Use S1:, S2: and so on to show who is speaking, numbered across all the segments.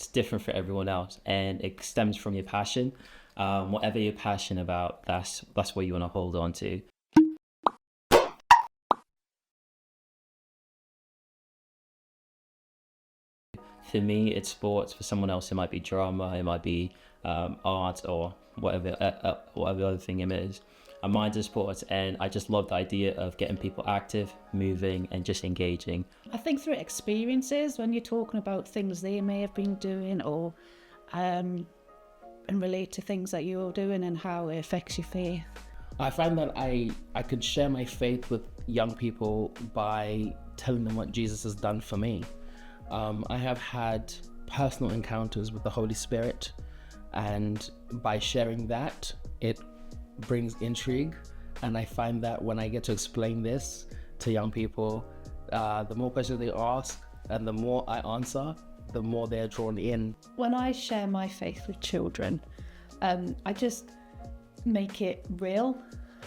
S1: it's different for everyone else, and it stems from your passion. Whatever you're passionate about, that's what you want to hold on to. For me, it's sports. For someone else, it might be drama, it might be art, or whatever other thing it is. Mine's is sports, and I just love the idea of getting people active, moving, and just engaging.
S2: I think through experiences, when you're talking about things they may have been doing, or and relate to things that you're doing and how it affects your faith.
S3: I find that I could share my faith with young people by telling them what Jesus has done for me. I have had personal encounters with the Holy Spirit, and by sharing that, it brings intrigue. And I find that when I get to explain this to young people, the more questions they ask and the more I answer, the more they're drawn in.
S2: When I share my faith with children, I just make it real,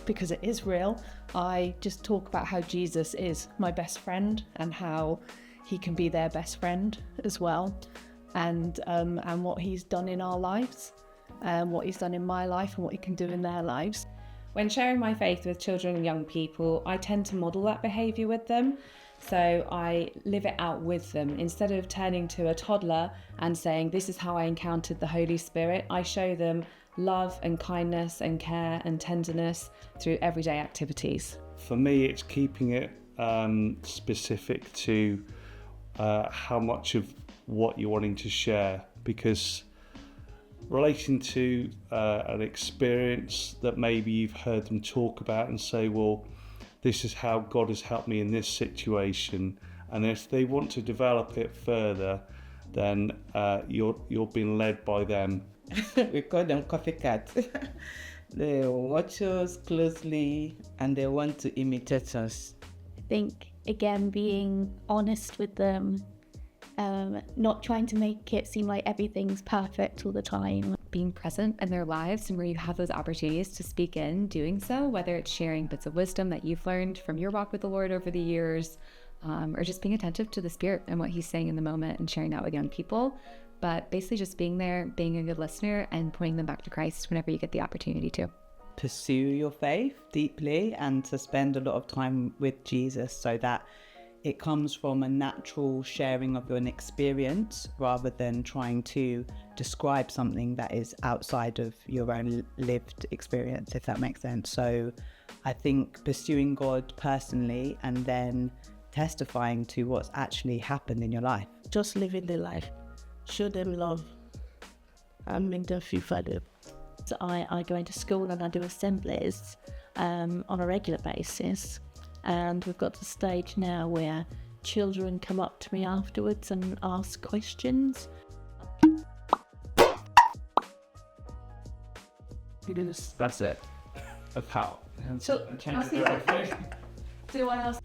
S2: because it is real. I just talk about how Jesus is my best friend and how he can be their best friend as well, and what he's done in our lives, what he's done in my life and what he can do in their lives.
S4: When sharing my faith with children and young people, I tend to model that behaviour with them. So I live it out with them. Instead of turning to a toddler and saying, this is how I encountered the Holy Spirit, I show them love and kindness and care and tenderness through everyday activities.
S5: For me, it's keeping it specific to how much of what you're wanting to share, because relating to an experience that maybe you've heard them talk about and say, well, this is how God has helped me in this situation, and if they want to develop it further, then you're being led by them.
S6: We call them copycats. They watch us closely and they want to imitate us.
S7: I think, again, being honest with them, not trying to make it seem like everything's perfect all the time.
S8: Being present in their lives, and where you have those opportunities to speak in, doing so, whether it's sharing bits of wisdom that you've learned from your walk with the Lord over the years, or just being attentive to the Spirit and what he's saying in the moment and sharing that with young people. But basically just being there, being a good listener, and pointing them back to Christ whenever you get the opportunity to.
S6: Pursue your faith deeply and to spend a lot of time with Jesus, so that it comes from a natural sharing of an experience rather than trying to describe something that is outside of your own lived experience, if that makes sense. So I think pursuing God personally and then testifying to what's actually happened in your life.
S9: Just living the life. Show them love and make them feel valued.
S7: So I go into school and I do assemblies on a regular basis. And we've got to the stage now where children come up to me afterwards and ask questions.
S3: That's it. Of how.
S2: So, do I ask